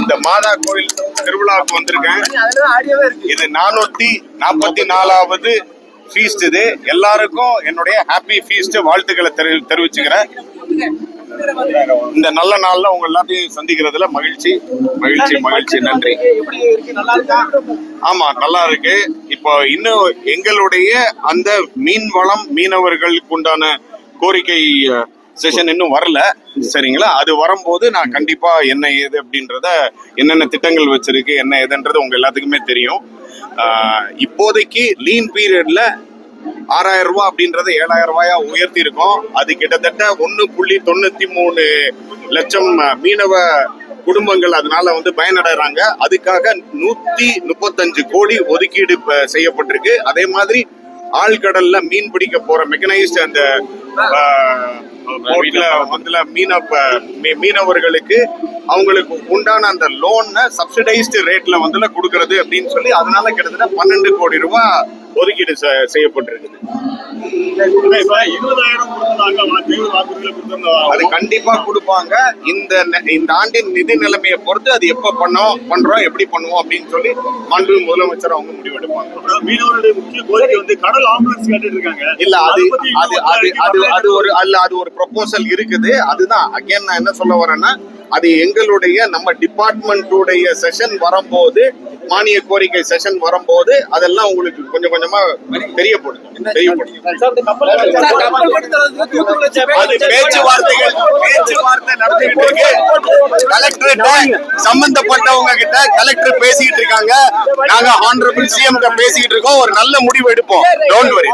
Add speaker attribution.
Speaker 1: இந்த மாதா கோயில் திருவிழாவுக்கு வந்திருக்கேன். இது 444வது ஃபீஸ்ட். இது எல்லாருக்கும் என்னுடைய ஹாப்பி ஃபீஸ்ட் வாழ்த்துக்களை தெரிவிச்சுக்கிறேன். இந்த நல்ல நாள்ல உங்க எல்லாத்தையும் சந்திக்கிறதுல மகிழ்ச்சி மகிழ்ச்சி மகிழ்ச்சி. நன்றி. ஆமா, நல்லா இருக்கு. இப்போ இன்னும் எங்களுடைய அந்த மீன் வளம் மீனவர்களுக்கு உண்டான கோரிக்கை செஷன் இன்னும் வரல, சரிங்களா? அது வரும்போது நான் கண்டிப்பா என்ன ஏது அப்படின்றத, என்னென்ன திட்டங்கள் வச்சிருக்கு என்ன ஏதுன்றது உங்க எல்லாத்துக்குமே தெரியும். இப்போதைக்கு லீன் பீரியட்ல 6000 ரூபாய் அப்படின்றத 7000 ரூபாயா உயர்த்தி இருக்கோம். அது கிட்டத்தட்ட 1.93 லட்சம் மீனவ குடும்பங்கள் அதனால பயனடைறாங்க. அதுக்காக 135 கோடி ஒதுக்கீடு செய்யப்பட்டிருக்கு. அதே மாதிரி ஆழ்கடல்ல மீன் பிடிக்க போற மெக்கனைஸ்ட் அந்த போட்ல மீனவர்களுக்கு அவங்களுக்கு உண்டான அந்த லோனை சப்சிடைஸ்டு ரேட்ல கொடுக்கறது அப்படின்னு சொல்லி, அதனால கிட்டத்தட்ட 12 கோடி ரூபாய் ஒதுக்கீடு செய்யப்பட்டிருக்கு. அது கண்டிப்பா கொடுப்பாங்க. இந்த ஆண்டின் நிதி நிலைமையை பொறுத்து அது எப்ப பண்றோம் எப்படி பண்ணுவோம் அப்படின்னு சொல்லி மாண்பு முதலமைச்சர் அவங்க முடிவெடுப்பாங்க.
Speaker 2: மீனவர்களுடைய முக்கிய கோரிக்கை கடல் ஆம்புலன்ஸ் கேட்டுட்டு இருக்காங்க.
Speaker 1: இல்ல, அது ஒரு ப்ரொபோசல் இருக்குது. அதுதான் அகைன் நான் என்ன சொல்ல வரேன்னா, அது எங்களுடைய நம்ம டிபார்ட்மெண்ட்டுடைய செஷன் வரும்போது, மானிய கோரிக்கை செஷன் வரும்போது அதெல்லாம் உங்களுக்கு கொஞ்சம் கொஞ்சமா தெரியப்படும். அது பேச்சுவார்த்தை நடத்திட்டு இருக்கு. கலெக்டர் சம்பந்தப்பட்டவங்க கிட்ட கலெக்டர் பேசிக்கிட்டு இருக்காங்க. நாங்க ஹானரபிள் சிஎம் கிட்ட பேசிக்கிட்டு இருக்கோம். ஒரு நல்ல முடிவு எடுப்போம். Don't worry.